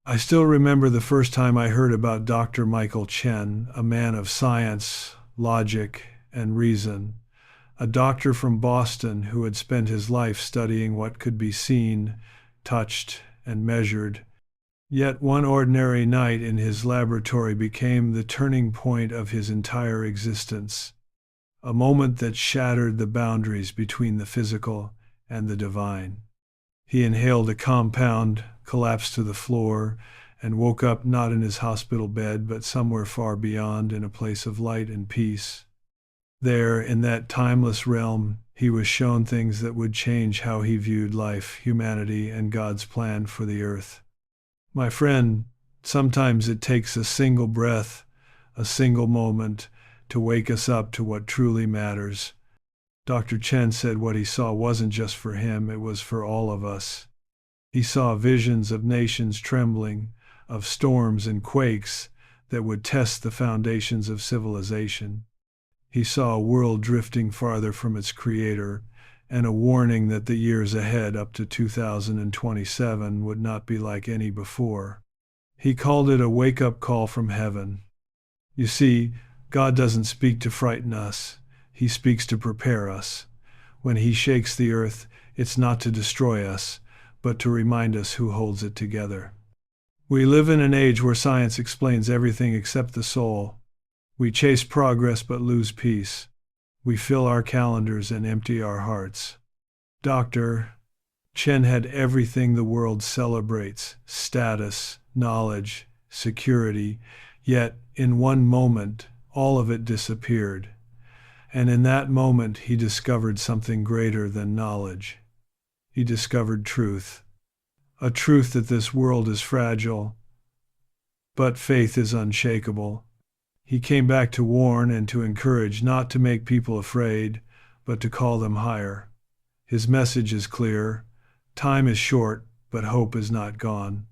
I still remember the first time I heard about Dr. Michael Chen, a man of science, logic, and reason, a doctor from Boston who had spent his life studying what could be seen, touched, and measured. Yet one ordinary night in his laboratory became the turning point of his entire existence, a moment that shattered the boundaries between the physical and the divine. He inhaled a compound, collapsed to the floor, and woke up not in his hospital bed, but somewhere far beyond, in a place of light and peace. There, in that timeless realm, he was shown things that would change how he viewed life, humanity, and God's plan for the earth. My friend, sometimes it takes a single breath, a single moment, to wake us up to what truly matters. Dr. Chen said what he saw wasn't just for him, it was for all of us. He saw visions of nations trembling, of storms and quakes that would test the foundations of civilization. He saw a world drifting farther from its creator, and a warning that the years ahead up to 2027 would not be like any before. He called it a wake-up call from heaven. You see, God doesn't speak to frighten us. He speaks to prepare us. When he shakes the earth, it's not to destroy us, but to remind us who holds it together. We live in an age where science explains everything except the soul. We chase progress but lose peace. We fill our calendars and empty our hearts. Dr. Chen had everything the world celebrates: status, knowledge, security, yet in one moment, all of it disappeared. And in that moment, he discovered something greater than knowledge. He discovered truth. A truth that this world is fragile, but faith is unshakable. He came back to warn and to encourage, not to make people afraid, but to call them higher. His message is clear. Time is short, but hope is not gone.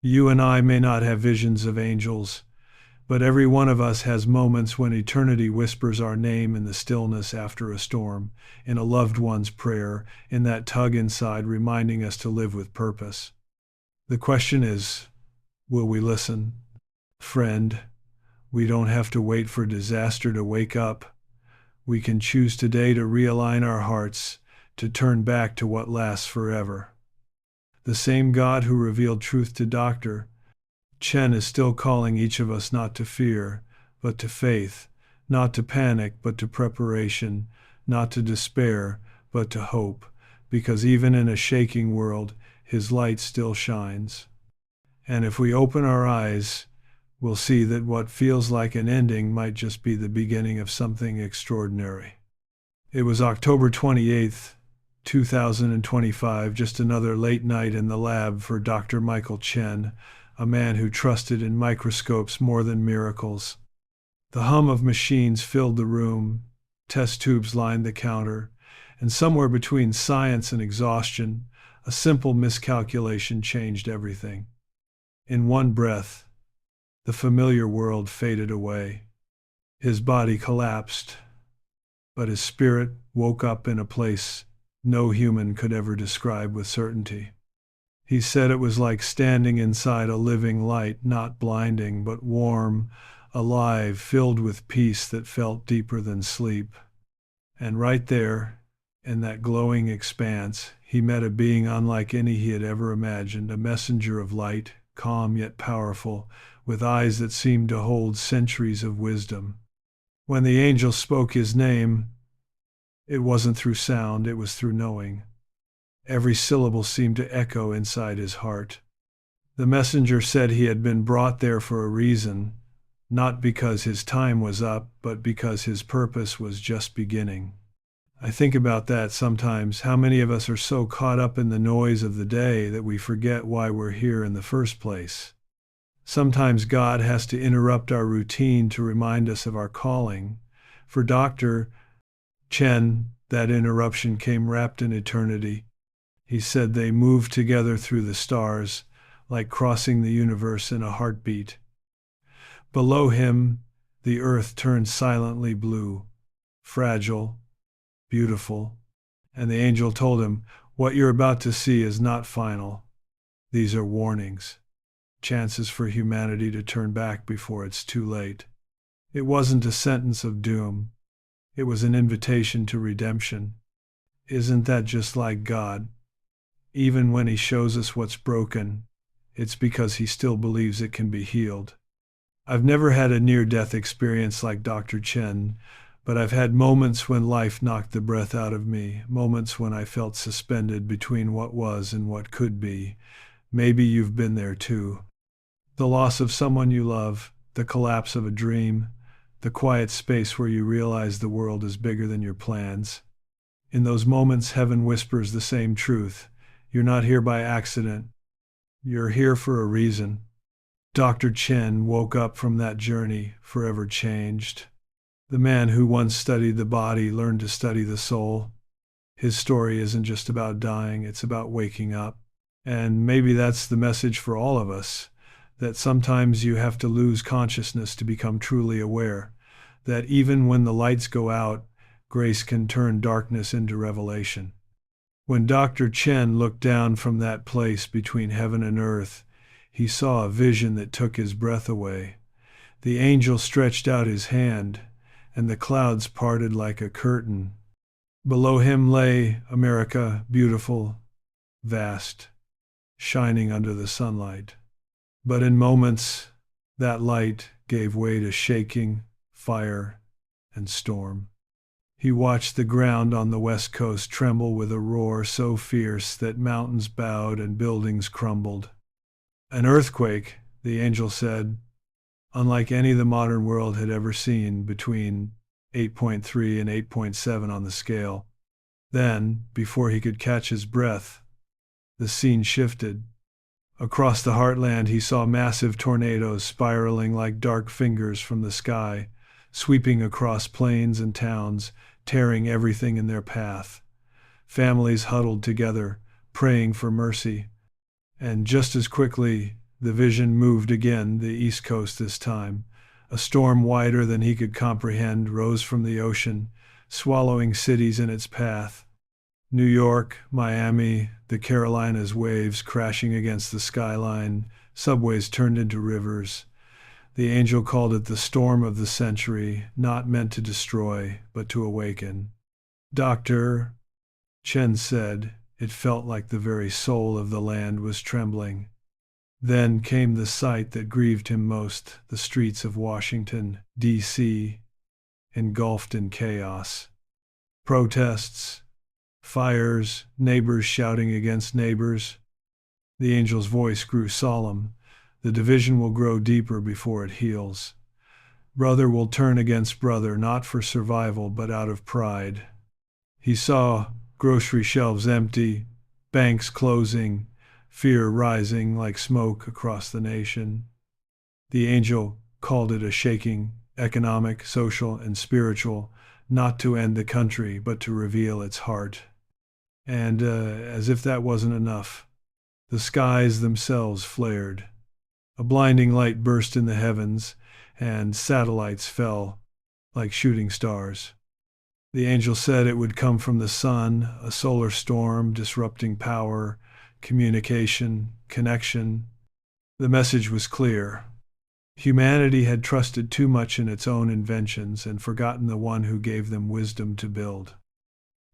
You and I may not have visions of angels, but every one of us has moments when eternity whispers our name in the stillness after a storm, in a loved one's prayer, in that tug inside reminding us to live with purpose. The question is, will we listen? Friend, we don't have to wait for disaster to wake up. We can choose today to realign our hearts, to turn back to what lasts forever. The same God who revealed truth to Dr. Chen is still calling each of us not to fear, but to faith, not to panic, but to preparation, not to despair, but to hope, because even in a shaking world, his light still shines. And if we open our eyes, we'll see that what feels like an ending might just be the beginning of something extraordinary. It was October 28th, 2025, just another late night in the lab for Dr. Michael Chen, a man who trusted in microscopes more than miracles. The hum of machines filled the room, test tubes lined the counter, and somewhere between science and exhaustion, a simple miscalculation changed everything. In one breath, the familiar world faded away. His body collapsed, but his spirit woke up in a place no human could ever describe with certainty. He said it was like standing inside a living light, not blinding, but warm, alive, filled with peace that felt deeper than sleep. And right there, in that glowing expanse, he met a being unlike any he had ever imagined, a messenger of light, calm yet powerful, with eyes that seemed to hold centuries of wisdom. When the angel spoke his name, it wasn't through sound, it was through knowing. Every syllable seemed to echo inside his heart. The messenger said he had been brought there for a reason, not because his time was up, but because his purpose was just beginning. I think about that sometimes. How many of us are so caught up in the noise of the day that we forget why we're here in the first place? Sometimes God has to interrupt our routine to remind us of our calling. For Dr. Chen, that interruption came wrapped in eternity. He said they moved together through the stars, like crossing the universe in a heartbeat. Below him, the earth turned silently blue, fragile, beautiful, and the angel told him, "What you're about to see is not final. These are warnings. chances for humanity to turn back before it's too late. It wasn't a sentence of doom. It was an invitation to redemption. Isn't that just like God? Even when he shows us what's broken, it's because he still believes it can be healed. I've never had a near-death experience like Dr. Chen, but I've had moments when life knocked the breath out of me, moments when I felt suspended between what was and what could be. Maybe you've been there too. The loss of someone you love, the collapse of a dream, the quiet space where you realize the world is bigger than your plans. In those moments, heaven whispers the same truth. You're not here by accident. You're here for a reason. Dr. Chen woke up from that journey, forever changed. The man who once studied the body learned to study the soul. His story isn't just about dying, it's about waking up. And maybe that's the message for all of us, that sometimes you have to lose consciousness to become truly aware, that even when the lights go out, grace can turn darkness into revelation. When Dr. Chen looked down from that place between heaven and earth, he saw a vision that took his breath away. The angel stretched out his hand, and the clouds parted like a curtain. Below him lay America, beautiful, vast, shining under the sunlight. But in moments, that light gave way to shaking, fire, and storm. He watched the ground on the west coast tremble with a roar so fierce that mountains bowed and buildings crumbled. An earthquake, the angel said, unlike any the modern world had ever seen, between 8.3 and 8.7 on the scale. Then, before he could catch his breath, the scene shifted. Across the heartland, he saw massive tornadoes spiraling like dark fingers from the sky, sweeping across plains and towns, tearing everything in their path. Families huddled together, praying for mercy. And just as quickly, the vision moved again, the East Coast this time. A storm wider than he could comprehend rose from the ocean, swallowing cities in its path. New York, Miami, the Carolinas, waves crashing against the skyline, subways turned into rivers. The angel called it the storm of the century, not meant to destroy, but to awaken. Dr. Chen said it felt like the very soul of the land was trembling. Then came the sight that grieved him most, the streets of Washington, D.C., engulfed in chaos. Protests, fires, neighbors shouting against neighbors. The angel's voice grew solemn. The division will grow deeper before it heals. Brother will turn against brother, not for survival, but out of pride. He saw grocery shelves empty, banks closing, fear rising like smoke across the nation. The angel called it a shaking, economic, social, and spiritual, not to end the country, but to reveal its heart. And as if that wasn't enough, the skies themselves flared. A blinding light burst in the heavens, and satellites fell like shooting stars. The angel said it would come from the sun, a solar storm disrupting power, communication, connection. The message was clear. Humanity had trusted too much in its own inventions and forgotten the one who gave them wisdom to build.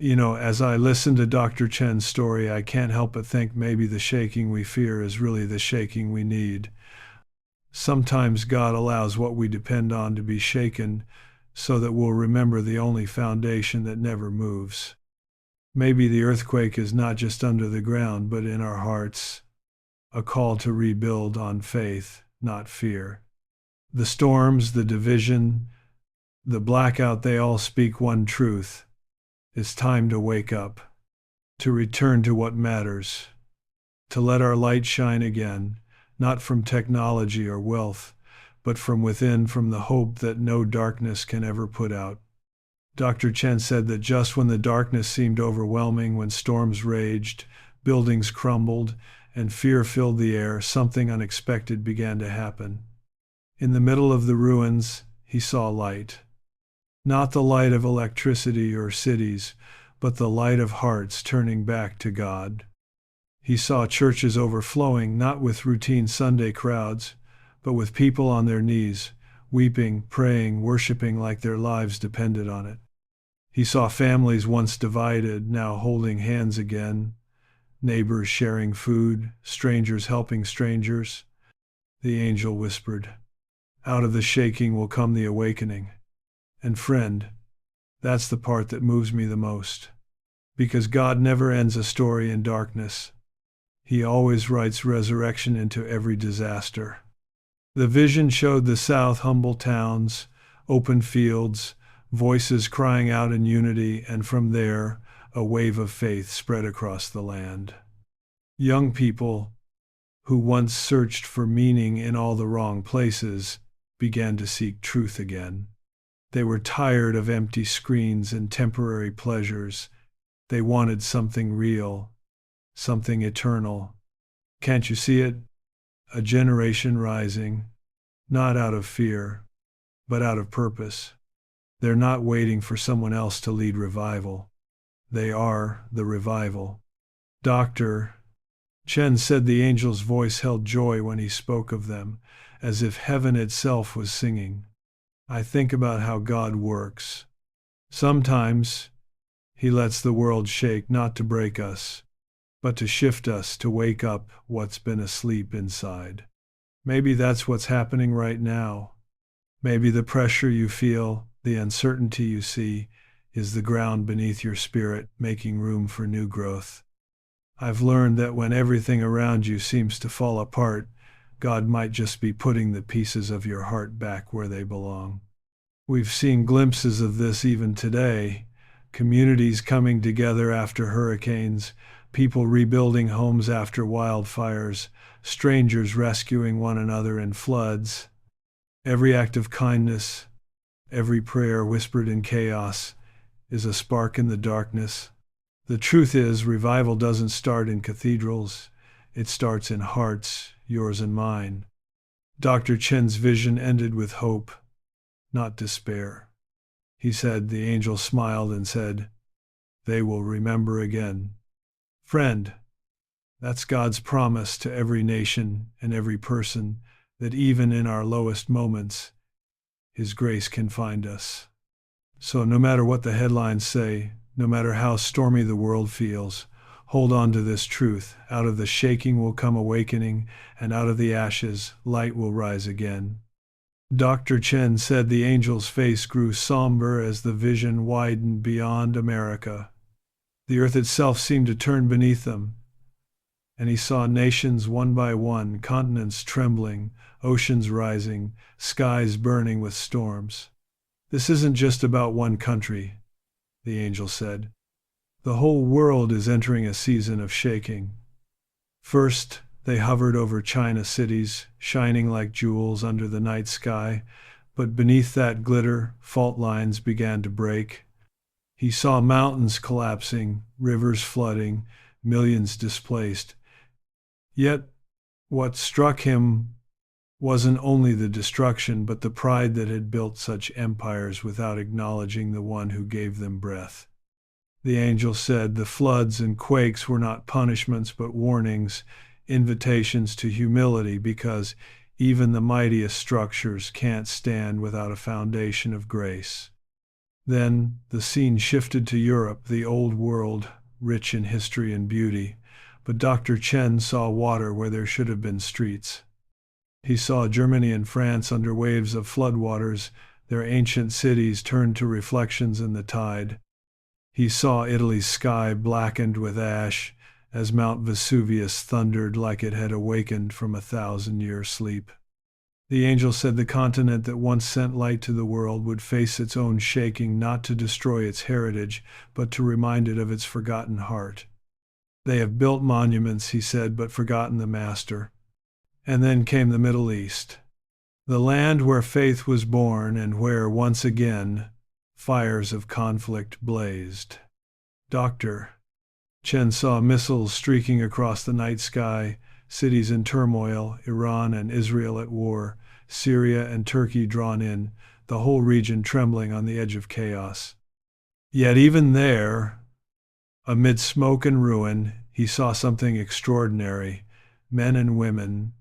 As I listen to Dr. Chen's story, I can't help but think maybe the shaking we fear is really the shaking we need. Sometimes God allows what we depend on to be shaken so that we'll remember the only foundation that never moves. Maybe the earthquake is not just under the ground, but in our hearts, a call to rebuild on faith, not fear. The storms, the division, the blackout, they all speak one truth. It's time to wake up, to return to what matters, to let our light shine again, not from technology or wealth, but from within, from the hope that no darkness can ever put out. Dr. Chen said that just when the darkness seemed overwhelming, when storms raged, buildings crumbled, and fear filled the air, something unexpected began to happen. In the middle of the ruins, he saw light. Not the light of electricity or cities, but the light of hearts turning back to God. He saw churches overflowing, not with routine Sunday crowds, but with people on their knees, weeping, praying, worshiping like their lives depended on it. He saw families once divided, now holding hands again, neighbors sharing food, strangers helping strangers. The angel whispered, "Out of the shaking will come the awakening." And friend, that's the part that moves me the most. Because God never ends a story in darkness. He always writes resurrection into every disaster. The vision showed the South humble towns, open fields, voices crying out in unity, and from there, a wave of faith spread across the land. Young people, who once searched for meaning in all the wrong places, began to seek truth again. They were tired of empty screens and temporary pleasures. They wanted something real, something eternal. Can't you see it? A generation rising, not out of fear, but out of purpose. They're not waiting for someone else to lead revival. They are the revival. Dr. Chen said the angel's voice held joy when he spoke of them, as if heaven itself was singing. I think about how God works. Sometimes he lets the world shake not to break us, but to shift us, to wake up what's been asleep inside. Maybe that's what's happening right now. Maybe the pressure you feel, the uncertainty you see, is the ground beneath your spirit, making room for new growth. I've learned that when everything around you seems to fall apart, God might just be putting the pieces of your heart back where they belong. We've seen glimpses of this even today. Communities coming together after hurricanes, people rebuilding homes after wildfires, strangers rescuing one another in floods. Every act of kindness, every prayer whispered in chaos, is a spark in the darkness. The truth is, revival doesn't start in cathedrals. It starts in hearts, yours and mine. Dr. Chen's vision ended with hope, not despair. He said, the angel smiled and said, "They will remember again." Friend, that's God's promise to every nation and every person, that even in our lowest moments, His grace can find us. So no matter what the headlines say, no matter how stormy the world feels, hold on to this truth. Out of the shaking will come awakening, and out of the ashes, light will rise again. Dr. Chen said the angel's face grew somber as the vision widened beyond America. The earth itself seemed to turn beneath them, and he saw nations one by one, continents trembling, oceans rising, skies burning with storms. This isn't just about one country, the angel said. The whole world is entering a season of shaking. First, they hovered over China cities, shining like jewels under the night sky, but beneath that glitter, fault lines began to break. He saw mountains collapsing, rivers flooding, millions displaced. Yet, what struck him wasn't only the destruction, but the pride that had built such empires without acknowledging the one who gave them breath. The angel said the floods and quakes were not punishments but warnings, invitations to humility, because even the mightiest structures can't stand without a foundation of grace. Then the scene shifted to Europe, the old world, rich in history and beauty, but Dr. Chen saw water where there should have been streets. He saw Germany and France under waves of floodwaters, their ancient cities turned to reflections in the tide. He saw Italy's sky blackened with ash, as Mount Vesuvius thundered like it had awakened from a 1,000-year sleep. The angel said the continent that once sent light to the world would face its own shaking, not to destroy its heritage, but to remind it of its forgotten heart. They have built monuments, he said, but forgotten the master. And then came the Middle East, the land where faith was born and where, once again, fires of conflict blazed. Dr. Chen saw missiles streaking across the night sky, cities in turmoil, Iran and Israel at war, Syria and Turkey drawn in, the whole region trembling on the edge of chaos. Yet even there, amid smoke and ruin, he saw something extraordinary. Men and women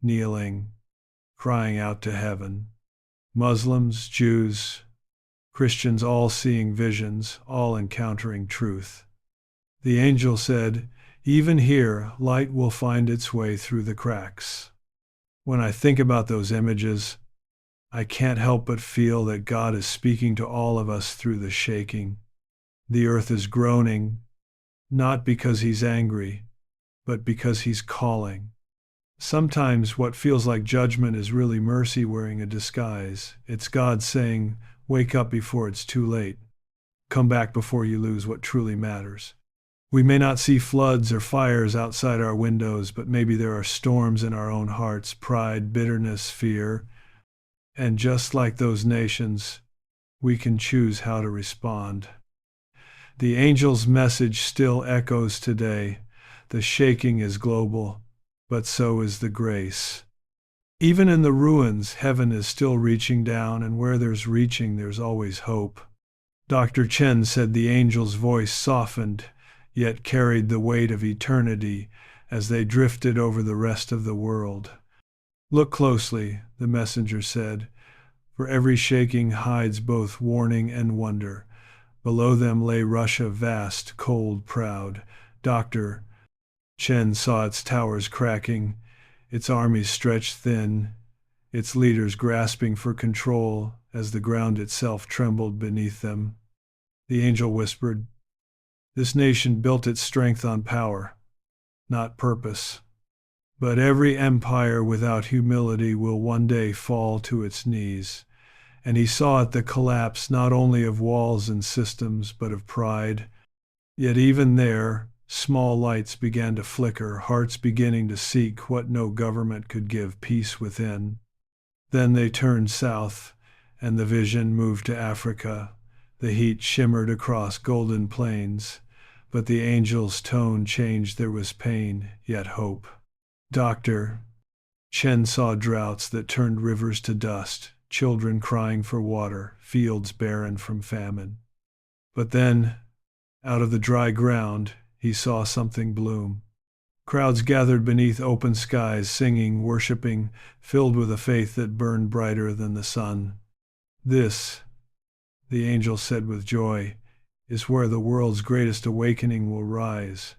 kneeling, crying out to heaven. Muslims, Jews, Christians, all seeing visions, all encountering truth. The angel said, "Even here, light will find its way through the cracks." When I think about those images, I can't help but feel that God is speaking to all of us through the shaking. The earth is groaning, not because he's angry, but because he's calling. Sometimes what feels like judgment is really mercy wearing a disguise. It's God saying, "Wake up before it's too late. Come back before you lose what truly matters." We may not see floods or fires outside our windows, but maybe there are storms in our own hearts, pride, bitterness, fear. And just like those nations, we can choose how to respond. The angel's message still echoes today. The shaking is global, but so is the grace. Even in the ruins, heaven is still reaching down, and where there's reaching, there's always hope. Dr. Chen said the angel's voice softened, yet carried the weight of eternity as they drifted over the rest of the world. "Look closely," the messenger said, "for every shaking hides both warning and wonder." Below them lay Russia, vast, cold, proud. Dr. Chen saw its towers cracking, its armies stretched thin, its leaders grasping for control as the ground itself trembled beneath them. The angel whispered, "This nation built its strength on power, not purpose. But every empire without humility will one day fall to its knees." And he saw at the collapse not only of walls and systems, but of pride. Yet even there, small lights began to flicker, hearts beginning to seek what no government could give, peace within. Then they turned south, and the vision moved to Africa. The heat shimmered across golden plains, but the angel's tone changed. There was pain, yet hope. Dr. Chen saw droughts that turned rivers to dust, children crying for water, fields barren from famine. But then, out of the dry ground, he saw something bloom. Crowds gathered beneath open skies, singing, worshiping, filled with a faith that burned brighter than the sun. "This," the angel said with joy, "is where the world's greatest awakening will rise."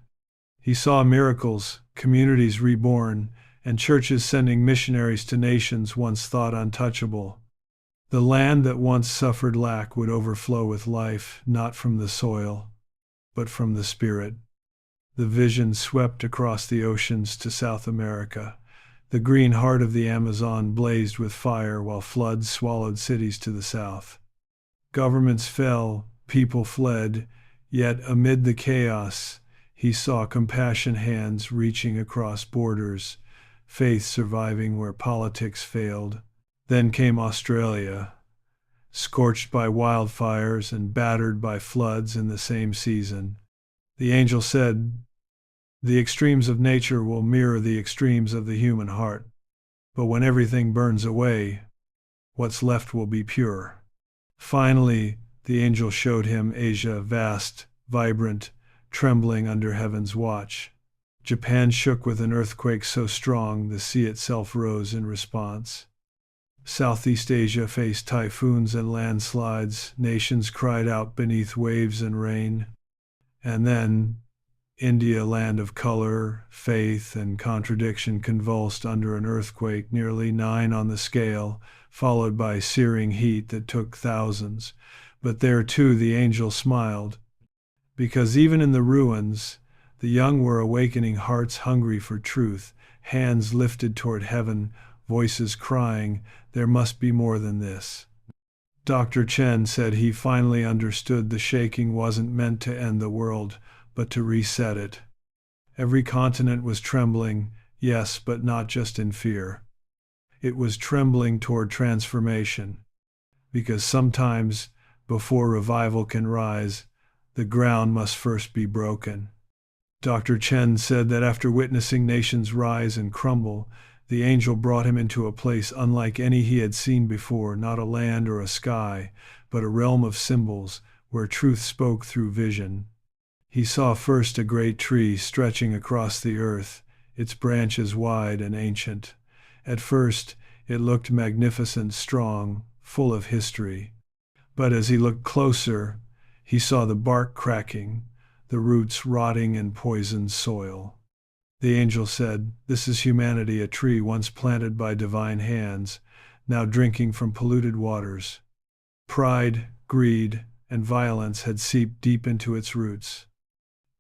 He saw miracles, communities reborn, and churches sending missionaries to nations once thought untouchable. The land that once suffered lack would overflow with life, not from the soil, but from the Spirit. The vision swept across the oceans to South America. The green heart of the Amazon blazed with fire while floods swallowed cities to the south. Governments fell, people fled, yet amid the chaos, he saw compassion hands reaching across borders, faith surviving where politics failed. Then came Australia, scorched by wildfires and battered by floods in the same season. The angel said, "The extremes of nature will mirror the extremes of the human heart. But when everything burns away, what's left will be pure." Finally, the angel showed him Asia, vast, vibrant, trembling under heaven's watch. Japan shook with an earthquake so strong the sea itself rose in response. Southeast Asia faced typhoons and landslides. Nations cried out beneath waves and rain. And then, India, land of color, faith, and contradiction, convulsed under an earthquake nearly 9 on the scale, followed by searing heat that took thousands. But there too the angel smiled, because even in the ruins, the young were awakening, hearts hungry for truth, hands lifted toward heaven, voices crying, "There must be more than this." Dr. Chen said he finally understood the shaking wasn't meant to end the world, but to reset it. Every continent was trembling, yes, but not just in fear. It was trembling toward transformation, because sometimes, before revival can rise, the ground must first be broken. Dr. Chen said that after witnessing nations rise and crumble, the angel brought him into a place unlike any he had seen before, not a land or a sky, but a realm of symbols where truth spoke through vision. He saw first a great tree stretching across the earth, its branches wide and ancient. At first, it looked magnificent, strong, full of history. But as he looked closer, he saw the bark cracking, the roots rotting in poisoned soil. The angel said, "This is humanity, a tree once planted by divine hands, now drinking from polluted waters." Pride, greed, and violence had seeped deep into its roots.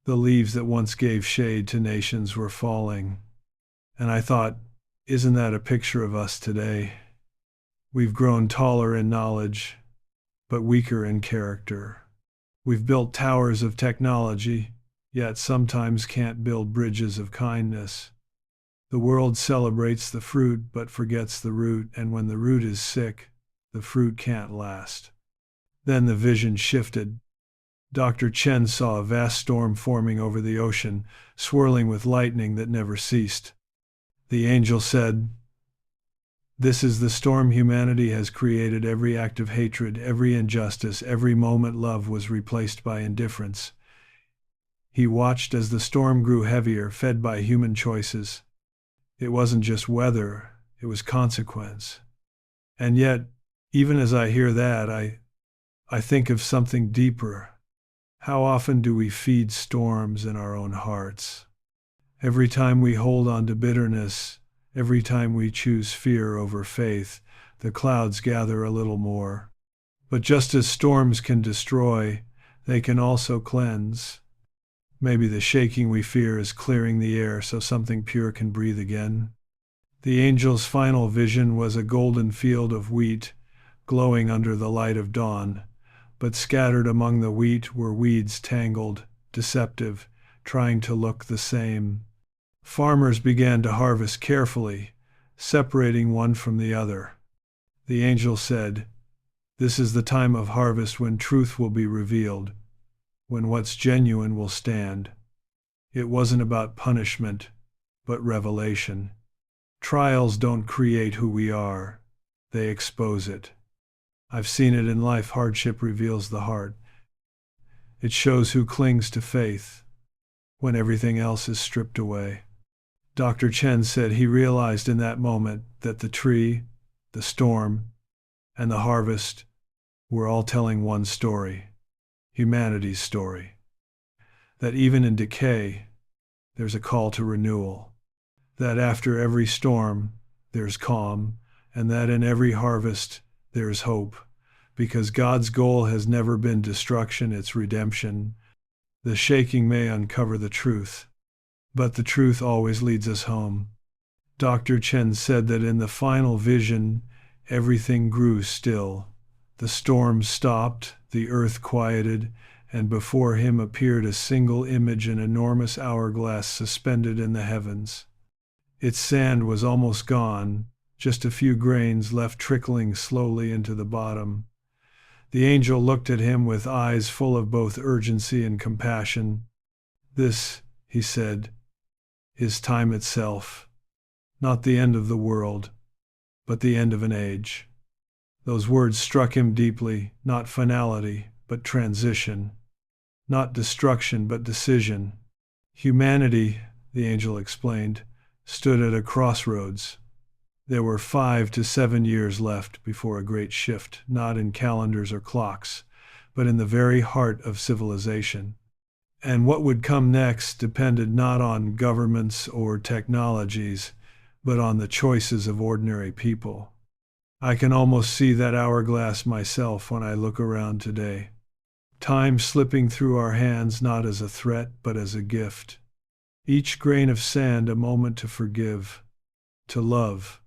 The leaves that once gave shade to nations were falling. And I thought, isn't that a picture of us today? We've grown taller in knowledge, but weaker in character. We've built towers of technology, yet sometimes can't build bridges of kindness. The world celebrates the fruit but forgets the root, and when the root is sick, the fruit can't last. Then the vision shifted. Dr. Chen saw a vast storm forming over the ocean, swirling with lightning that never ceased. The angel said, "This is the storm humanity has created. Every act of hatred, every injustice, every moment love was replaced by indifference." He watched as the storm grew heavier, fed by human choices. It wasn't just weather, it was consequence. And yet, even as I hear that, I think of something deeper. How often do we feed storms in our own hearts? Every time we hold on to bitterness, every time we choose fear over faith, the clouds gather a little more. But just as storms can destroy, they can also cleanse. Maybe the shaking we fear is clearing the air so something pure can breathe again. The angel's final vision was a golden field of wheat, glowing under the light of dawn, but scattered among the wheat were weeds, tangled, deceptive, trying to look the same. Farmers began to harvest carefully, separating one from the other. The angel said, "This is the time of harvest when truth will be revealed, when what's genuine will stand." It wasn't about punishment, but revelation. Trials don't create who we are, they expose it. I've seen it in life. Hardship reveals the heart. It shows who clings to faith when everything else is stripped away. Dr. Chen said he realized in that moment that the tree, the storm, and the harvest were all telling one story, humanity's story. That even in decay, there's a call to renewal. That after every storm, there's calm, and that in every harvest, there's hope. Because God's goal has never been destruction, it's redemption. The shaking may uncover the truth, but the truth always leads us home. Dr. Chen said that in the final vision, everything grew still. The storm stopped, the earth quieted, and before him appeared a single image, an enormous hourglass suspended in the heavens. Its sand was almost gone, just a few grains left trickling slowly into the bottom. The angel looked at him with eyes full of both urgency and compassion. "This," he said, "is time itself. Not the end of the world, but the end of an age." Those words struck him deeply. Not finality, but transition. Not destruction, but decision. Humanity, the angel explained, stood at a crossroads. There were 5 to 7 years left before a great shift, not in calendars or clocks, but in the very heart of civilization. And what would come next depended not on governments or technologies, but on the choices of ordinary people. I can almost see that hourglass myself when I look around today. Time slipping through our hands not as a threat, but as a gift. Each grain of sand a moment to forgive, to love,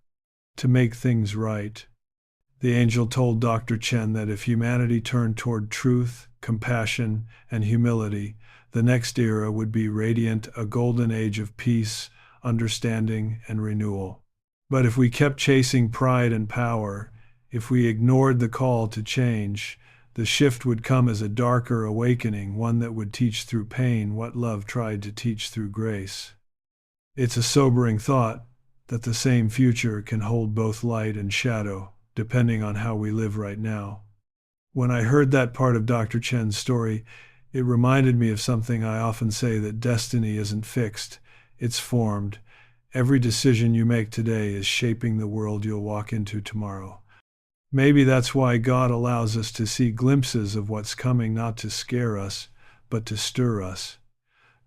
to make things right. The angel told Dr. Chen that if humanity turned toward truth, compassion, and humility, the next era would be radiant, a golden age of peace, understanding, and renewal. But if we kept chasing pride and power, if we ignored the call to change, the shift would come as a darker awakening, one that would teach through pain what love tried to teach through grace. It's a sobering thought that the same future can hold both light and shadow, depending on how we live right now. When I heard that part of Dr. Chen's story, It reminded me of something I often say, that destiny isn't fixed, it's formed. Every decision you make today is shaping the world you'll walk into tomorrow. Maybe that's why God allows us to see glimpses of what's coming, not to scare us, but to stir us,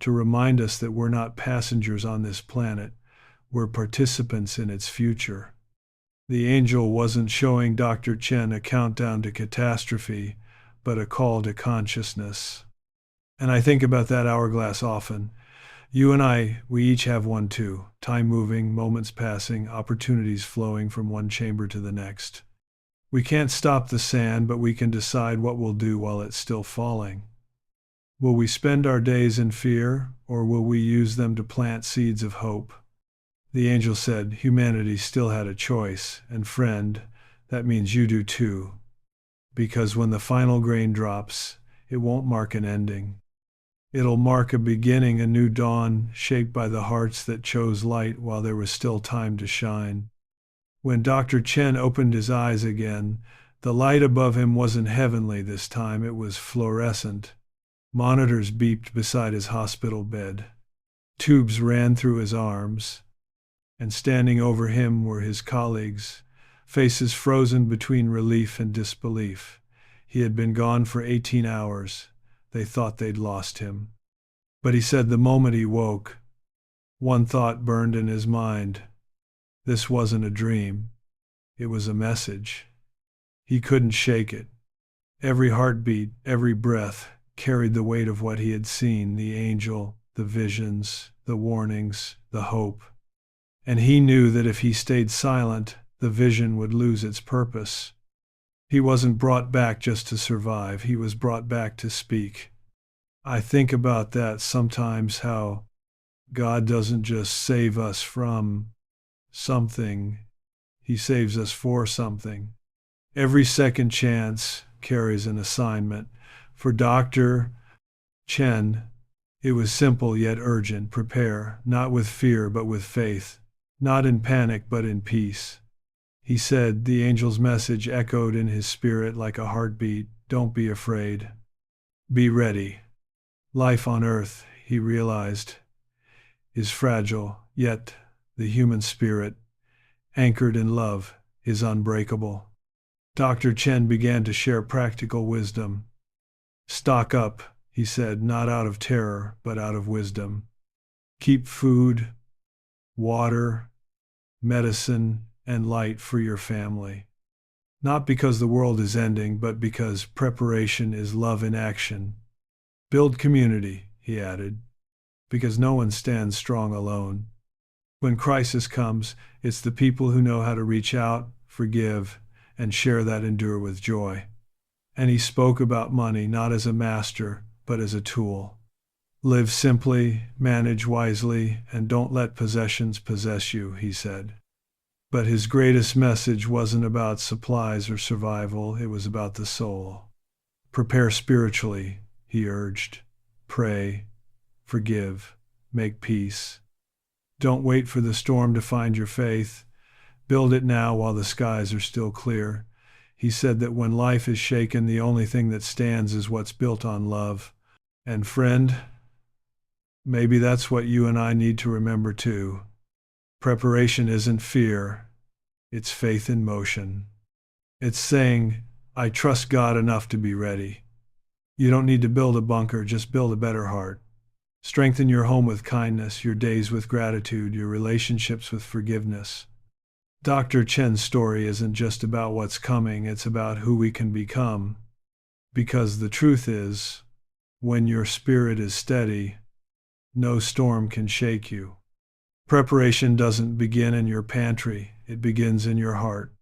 to remind us that we're not passengers on this planet, we're participants in its future. The angel wasn't showing Dr. Chen a countdown to catastrophe, but a call to consciousness. And I think about that hourglass often. You and I, we each have one too. Time moving, moments passing, opportunities flowing from one chamber to the next. We can't stop the sand, but we can decide what we'll do while it's still falling. Will we spend our days in fear, or will we use them to plant seeds of hope? The angel said humanity still had a choice, and friend, that means you do too. Because when the final grain drops, it won't mark an ending. It'll mark a beginning, a new dawn, shaped by the hearts that chose light while there was still time to shine. When Dr. Chen opened his eyes again, the light above him wasn't heavenly this time, it was fluorescent. Monitors beeped beside his hospital bed. Tubes ran through his arms, and standing over him were his colleagues, faces frozen between relief and disbelief. He had been gone for 18 hours. They thought they'd lost him. But he said the moment he woke, one thought burned in his mind. This wasn't a dream. It was a message. He couldn't shake it. Every heartbeat, every breath carried the weight of what he had seen, the angel, the visions, the warnings, the hope. And he knew that if he stayed silent, the vision would lose its purpose. He wasn't brought back just to survive, he was brought back to speak. I think about that sometimes, how God doesn't just save us from something, he saves us for something. Every second chance carries an assignment. For Dr. Chen, it was simple yet urgent. Prepare, not with fear but with faith, not in panic but in peace. He said, the angel's message echoed in his spirit like a heartbeat. Don't be afraid. Be ready. Life on earth, he realized, is fragile, yet the human spirit, anchored in love, is unbreakable. Dr. Chen began to share practical wisdom. Stock up, he said, not out of terror, but out of wisdom. Keep food, water, medicine, and light for your family. Not because the world is ending, but because preparation is love in action. Build community, he added, because no one stands strong alone. When crisis comes, it's the people who know how to reach out, forgive, and share that endure with joy. And he spoke about money not as a master, but as a tool. Live simply, manage wisely, and don't let possessions possess you, he said. But his greatest message wasn't about supplies or survival, it was about the soul. Prepare spiritually, he urged. Pray, forgive, make peace. Don't wait for the storm to find your faith. Build it now while the skies are still clear. He said that when life is shaken, the only thing that stands is what's built on love. And friend, maybe that's what you and I need to remember too. Preparation isn't fear, it's faith in motion. It's saying, I trust God enough to be ready. You don't need to build a bunker, just build a better heart. Strengthen your home with kindness, your days with gratitude, your relationships with forgiveness. Dr. Chen's story isn't just about what's coming, it's about who we can become. Because the truth is, when your spirit is steady, no storm can shake you. Preparation doesn't begin in your pantry, it begins in your heart.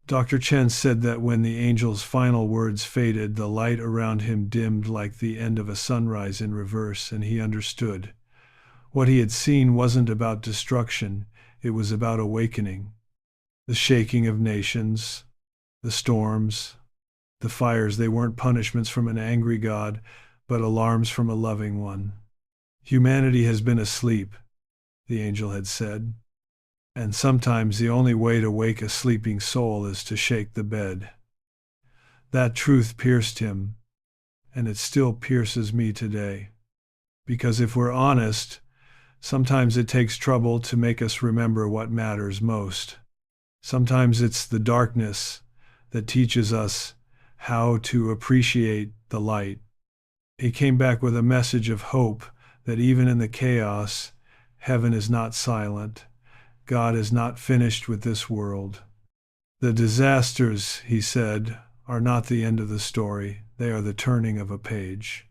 Dr. Chen said that when the angel's final words faded, the light around him dimmed like the end of a sunrise in reverse, and he understood. What he had seen wasn't about destruction, it was about awakening. The shaking of nations, the storms, the fires, they weren't punishments from an angry God, but alarms from a loving one. Humanity has been asleep, the angel had said, and sometimes the only way to wake a sleeping soul is to shake the bed. That truth pierced him, and it still pierces me today. Because if we're honest, sometimes it takes trouble to make us remember what matters most. Sometimes it's the darkness that teaches us how to appreciate the light. He came back with a message of hope that even in the chaos, heaven is not silent. God is not finished with this world. The disasters, he said, are not the end of the story. They are the turning of a page.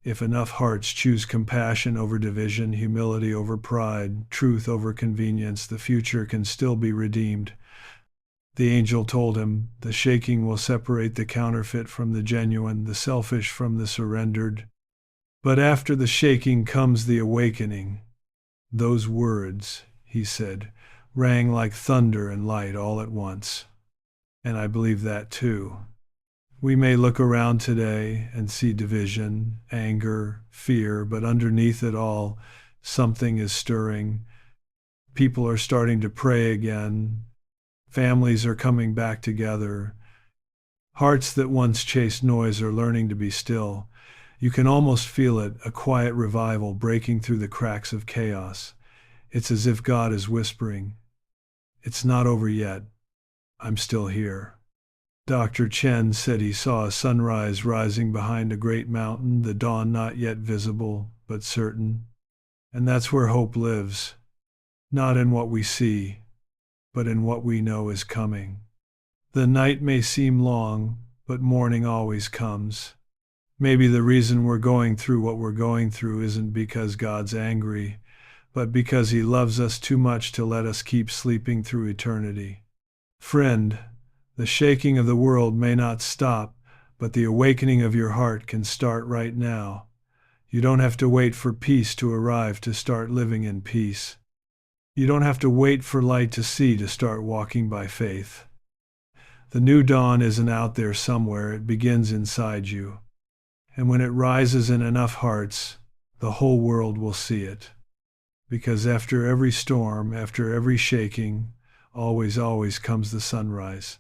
If enough hearts choose compassion over division, humility over pride, truth over convenience, the future can still be redeemed. The angel told him, the shaking will separate the counterfeit from the genuine, the selfish from the surrendered. But after the shaking comes the awakening. Those words, he said, rang like thunder and light all at once. And I believe that too. We may look around today and see division, anger, fear, but underneath it all, something is stirring. People are starting to pray again. Families are coming back together. Hearts that once chased noise are learning to be still. You can almost feel it, a quiet revival breaking through the cracks of chaos. It's as if God is whispering, "It's not over yet. I'm still here." Dr. Chen said he saw a sunrise rising behind a great mountain, the dawn not yet visible, but certain. And that's where hope lives, not in what we see, but in what we know is coming. The night may seem long, but morning always comes. Maybe the reason we're going through what we're going through isn't because God's angry, but because he loves us too much to let us keep sleeping through eternity. Friend, the shaking of the world may not stop, but the awakening of your heart can start right now. You don't have to wait for peace to arrive to start living in peace. You don't have to wait for light to see to start walking by faith. The new dawn isn't out there somewhere, it begins inside you. And when it rises in enough hearts, the whole world will see it. Because after every storm, after every shaking, always comes the sunrise.